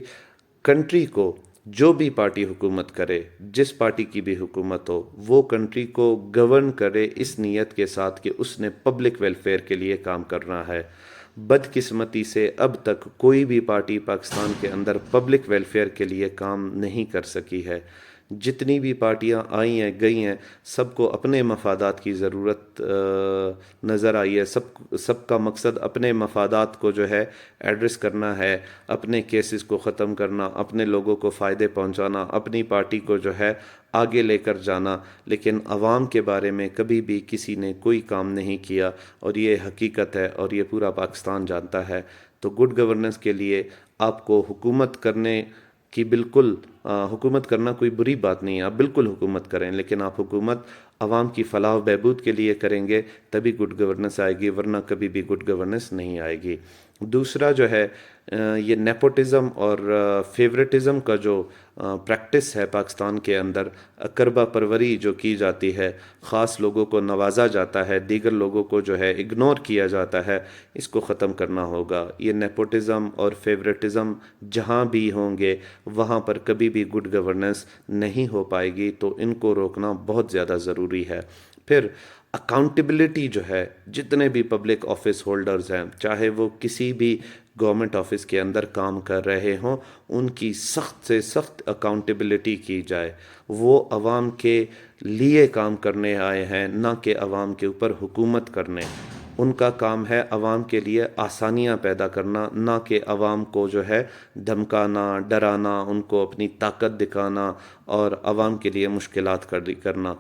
کنٹری کو جو بھی پارٹی حکومت کرے, جس پارٹی کی بھی حکومت ہو, وہ کنٹری کو گورن کرے اس نیت کے ساتھ کہ اس نے پبلک ویلفیئر کے لیے کام کرنا ہے. بدقسمتی سے اب تک کوئی بھی پارٹی پاکستان کے اندر پبلک ویلفیئر کے لیے کام نہیں کر سکی ہے. جتنی بھی پارٹیاں آئی ہیں گئی ہیں، سب کو اپنے مفادات کی ضرورت نظر آئی ہے. سب کا مقصد اپنے مفادات کو جو ہے ایڈریس کرنا ہے، اپنے کیسز کو ختم کرنا، اپنے لوگوں کو فائدے پہنچانا، اپنی پارٹی کو جو ہے آگے لے کر جانا. لیکن عوام کے بارے میں کبھی بھی کسی نے کوئی کام نہیں کیا، اور یہ حقیقت ہے اور یہ پورا پاکستان جانتا ہے. تو گڈ گورننس کے لیے آپ کو حکومت کرنے کی بالکل حکومت کرنا کوئی بری بات نہیں ہے، آپ بالکل حکومت کریں، لیکن آپ حکومت عوام کی فلاح و بہبود کے لیے کریں گے تبھی گڈ گورننس آئے گی، ورنہ کبھی بھی گڈ گورننس نہیں آئے گی. دوسرا جو ہے یہ نیپوٹزم اور فیورٹزم کا جو پریکٹس ہے پاکستان کے اندر، اقربا پروری جو کی جاتی ہے، خاص لوگوں کو نوازا جاتا ہے، دیگر لوگوں کو جو ہے اگنور کیا جاتا ہے، اس کو ختم کرنا ہوگا. یہ نیپوٹزم اور فیورٹزم جہاں بھی ہوں گے وہاں پر کبھی بھی گڈ گورننس نہیں ہو پائے گی، تو ان کو روکنا بہت زیادہ ضروری ہے. پھر اکاؤنٹیبلٹی جو ہے، جتنے بھی پبلک آفس ہولڈرز ہیں، چاہے وہ کسی بھی گورنمنٹ آفس کے اندر کام کر رہے ہوں، ان کی سخت سے سخت اکاؤنٹیبلٹی کی جائے. وہ عوام کے لیے کام کرنے آئے ہیں، نہ کہ عوام کے اوپر حکومت کرنے. ان کا کام ہے عوام کے لیے آسانیاں پیدا کرنا، نہ کہ عوام کو جو ہے دھمکانا، ڈرانا، ان کو اپنی طاقت دکھانا اور عوام کے لیے مشکلات کرنا.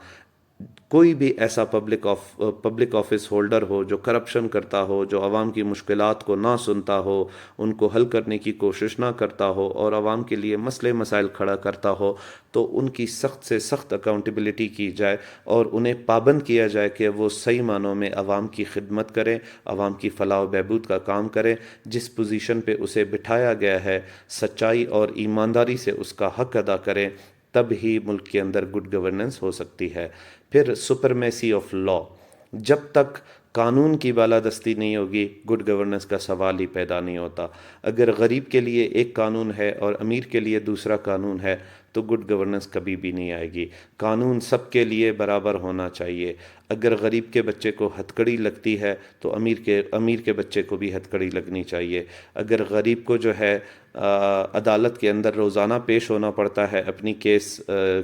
کوئی بھی ایسا پبلک آفس ہولڈر ہو جو کرپشن کرتا ہو، جو عوام کی مشکلات کو نہ سنتا ہو، ان کو حل کرنے کی کوشش نہ کرتا ہو اور عوام کے لیے مسئلے مسائل کھڑا کرتا ہو، تو ان کی سخت سے سخت اکاؤنٹیبلٹی کی جائے اور انہیں پابند کیا جائے کہ وہ صحیح معنوں میں عوام کی خدمت کریں، عوام کی فلاح و بہبود کا کام کریں. جس پوزیشن پہ اسے بٹھایا گیا ہے سچائی اور ایمانداری سے اس کا حق ادا کریں، تب ہی ملک کے اندر گڈ گورننس ہو سکتی ہے. پھر سپرمیسی آف لا، جب تک قانون کی بالادستی نہیں ہوگی گڈ گورننس کا سوال ہی پیدا نہیں ہوتا. اگر غریب کے لیے ایک قانون ہے اور امیر کے لیے دوسرا قانون ہے تو گڈ گورننس کبھی بھی نہیں آئے گی. قانون سب کے لیے برابر ہونا چاہیے. اگر غریب کے بچے کو ہتھکڑی لگتی ہے تو امیر کے بچے کو بھی ہتھکڑی لگنی چاہیے. اگر غریب کو جو ہے عدالت کے اندر روزانہ پیش ہونا پڑتا ہے اپنی کیس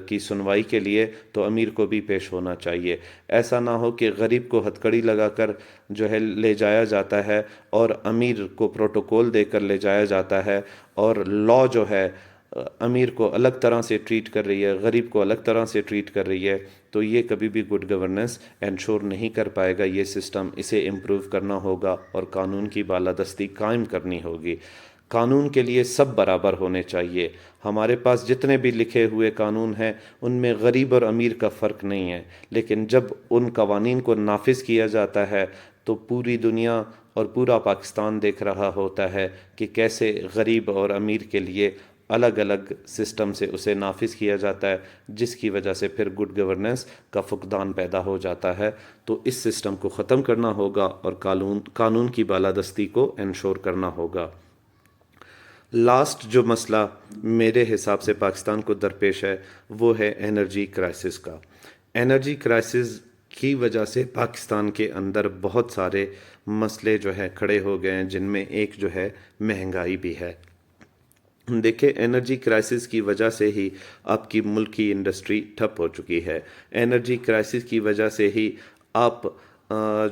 کی سنوائی کے لیے، تو امیر کو بھی پیش ہونا چاہیے. ایسا نہ ہو کہ غریب کو ہتھکڑی لگا کر جو ہے لے جایا جاتا ہے اور امیر کو پروٹوکول دے کر لے جایا جاتا ہے، اور لا جو ہے امیر کو الگ طرح سے ٹریٹ کر رہی ہے، غریب کو الگ طرح سے ٹریٹ کر رہی ہے. تو یہ کبھی بھی گڈ گورننس انشور نہیں کر پائے گا. یہ سسٹم اسے امپروو کرنا ہوگا اور قانون کی بالادستی قائم کرنی ہوگی. قانون کے لیے سب برابر ہونے چاہیے. ہمارے پاس جتنے بھی لکھے ہوئے قانون ہیں ان میں غریب اور امیر کا فرق نہیں ہے، لیکن جب ان قوانین کو نافذ کیا جاتا ہے تو پوری دنیا اور پورا پاکستان دیکھ رہا ہوتا ہے کہ کیسے غریب اور امیر کے لیے الگ الگ سسٹم سے اسے نافذ کیا جاتا ہے، جس کی وجہ سے پھر گڈ گورننس کا فقدان پیدا ہو جاتا ہے. تو اس سسٹم کو ختم کرنا ہوگا اور قانون کی بالادستی کو انشور کرنا ہوگا. لاسٹ جو مسئلہ میرے حساب سے پاکستان کو درپیش ہے وہ ہے انرجی کرائسس کا. انرجی کرائسس کی وجہ سے پاکستان کے اندر بہت سارے مسئلے جو ہے کھڑے ہو گئے ہیں، جن میں ایک جو ہے مہنگائی بھی ہے. دیکھیں، انرجی کرائسس کی وجہ سے ہی آپ کی ملک کی انڈسٹری ٹھپ ہو چکی ہے. انرجی کرائسس کی وجہ سے ہی آپ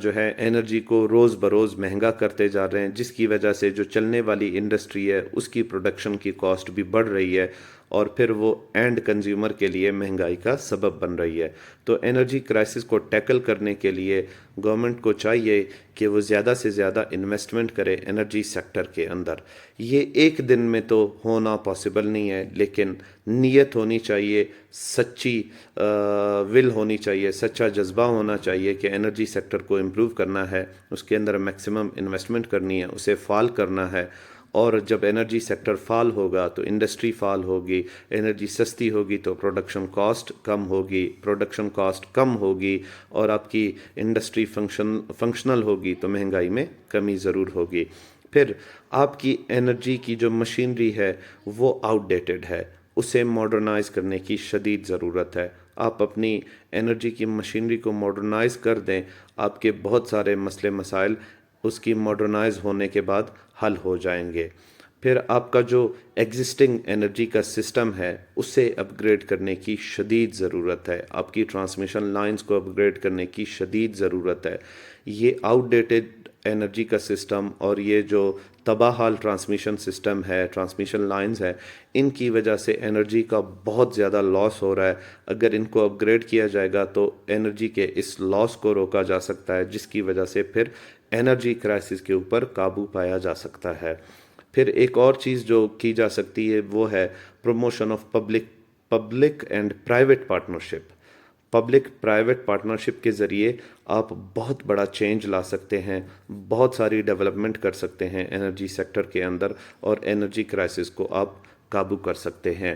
جو ہے انرجی کو روز بروز مہنگا کرتے جا رہے ہیں، جس کی وجہ سے جو چلنے والی انڈسٹری ہے اس کی پروڈکشن کی کاسٹ بھی بڑھ رہی ہے اور پھر وہ اینڈ کنزیومر کے لیے مہنگائی کا سبب بن رہی ہے. تو انرجی کرائسس کو ٹیکل کرنے کے لیے گورنمنٹ کو چاہیے کہ وہ زیادہ سے زیادہ انویسٹمنٹ کرے انرجی سیکٹر کے اندر. یہ ایک دن میں تو ہونا پاسبل نہیں ہے، لیکن نیت ہونی چاہیے، سچی ول ہونی چاہیے، سچا جذبہ ہونا چاہیے کہ انرجی سیکٹر کو امپروو کرنا ہے، اس کے اندر میکسیمم انویسٹمنٹ کرنی ہے، اسے فعال کرنا ہے. اور جب انرجی سیکٹر فعال ہوگا تو انڈسٹری فعال ہوگی، انرجی سستی ہوگی تو پروڈکشن کاسٹ کم ہوگی، پروڈکشن کاسٹ کم ہوگی اور آپ کی انڈسٹری فنکشنل ہوگی تو مہنگائی میں کمی ضرور ہوگی. پھر آپ کی انرجی کی جو مشینری ہے وہ آؤٹ ڈیٹڈ ہے، اسے ماڈرنائز کرنے کی شدید ضرورت ہے. آپ اپنی انرجی کی مشینری کو ماڈرنائز کر دیں، آپ کے بہت سارے مسائل اس کی ماڈرنائز ہونے کے بعد حل ہو جائیں گے. پھر آپ کا جو ایگزسٹنگ انرجی کا سسٹم ہے اسے اپ گریڈ کرنے کی شدید ضرورت ہے، آپ کی ٹرانسمیشن لائنز کو اپ گریڈ کرنے کی شدید ضرورت ہے۔ یہ آؤٹ ڈیٹڈ انرجی کا سسٹم اور یہ جو تباہ حال ٹرانسمیشن سسٹم ہے، ٹرانسمیشن لائنز ہے، ان کی وجہ سے انرجی کا بہت زیادہ لاس ہو رہا ہے۔ اگر ان کو اپ گریڈ کیا جائے گا تو انرجی کے اس لاس کو روکا جا سکتا ہے، جس کی وجہ سے پھر انرجی کرائسس کے اوپر قابو پایا جا سکتا ہے۔ پھر ایک اور چیز جو کی جا سکتی ہے وہ ہے promotion of public and private partnership. Public private partnership کے ذریعے آپ بہت بڑا چینج لا سکتے ہیں، بہت ساری ڈیولپمنٹ کر سکتے ہیں انرجی سیکٹر کے اندر، اور انرجی کرائسس کو آپ قابو کر سکتے ہیں۔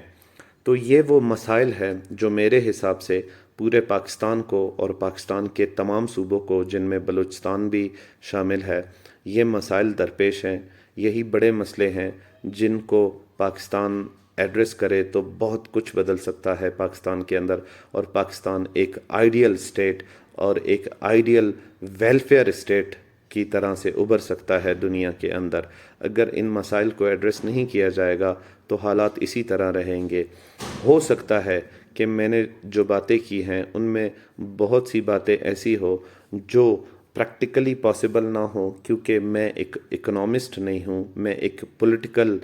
تو یہ وہ مسائل ہیں جو میرے حساب سے پورے پاکستان کو اور پاکستان کے تمام صوبوں کو، جن میں بلوچستان بھی شامل ہے، یہ مسائل درپیش ہیں۔ یہی بڑے مسئلے ہیں جن کو پاکستان ایڈریس کرے تو بہت کچھ بدل سکتا ہے پاکستان کے اندر، اور پاکستان ایک آئیڈیل اسٹیٹ اور ایک آئیڈیل ویلفیئر اسٹیٹ کی طرح سے ابھر سکتا ہے دنیا کے اندر۔ اگر ان مسائل کو ایڈریس نہیں کیا جائے گا تو حالات اسی طرح رہیں گے۔ ہو سکتا ہے کہ میں نے جو باتیں کی ہیں ان میں بہت سی باتیں ایسی ہو جو پریکٹیکلی پاسبل نہ ہو، کیونکہ میں ایک اکنامسٹ نہیں ہوں، میں ایک پولیٹیکل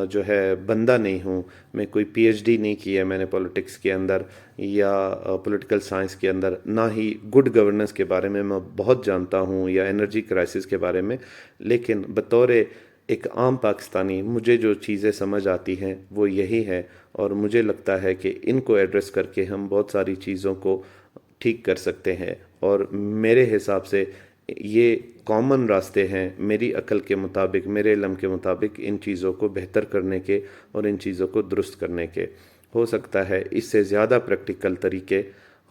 جو ہے بندہ نہیں ہوں، میں کوئی پی ایچ ڈی نہیں کی ہے میں نے پولیٹکس کے اندر یا پولیٹیکل سائنس کے اندر، نہ ہی گڈ گورننس کے بارے میں بہت جانتا ہوں یا انرجی کرائسس کے بارے میں، لیکن بطور ایک عام پاکستانی مجھے جو چیزیں سمجھ آتی ہیں وہ یہی ہے، اور مجھے لگتا ہے کہ ان کو ایڈریس کر کے ہم بہت ساری چیزوں کو ٹھیک کر سکتے ہیں، اور میرے حساب سے یہ کامن راستے ہیں میری عقل کے مطابق، میرے علم کے مطابق، ان چیزوں کو بہتر کرنے کے اور ان چیزوں کو درست کرنے کے۔ ہو سکتا ہے اس سے زیادہ پریکٹیکل طریقے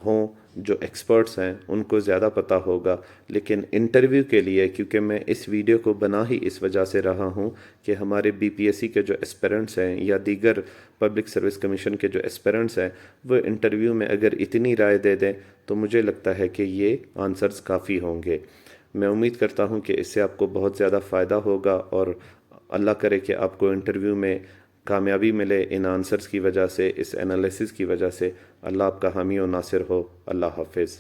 ہوں، جو ایکسپرٹس ہیں ان کو زیادہ پتہ ہوگا، لیکن انٹرویو کے لیے، کیونکہ میں اس ویڈیو کو بنا ہی اس وجہ سے رہا ہوں کہ ہمارے بی پی ایس سی کے جو اسپیرنٹس ہیں یا دیگر پبلک سروس کمیشن کے جو اسپیرنٹس ہیں، وہ انٹرویو میں اگر اتنی رائے دے دیں تو مجھے لگتا ہے کہ یہ آنسرز کافی ہوں گے۔ میں امید کرتا ہوں کہ اس سے آپ کو بہت زیادہ فائدہ ہوگا، اور اللہ کرے کہ آپ کو انٹرویو میں کامیابی ملے ان آنسرز کی وجہ سے، اس انالیسس کی وجہ سے۔ اللہ آپ کا حامی و ناصر ہو۔ اللہ حافظ۔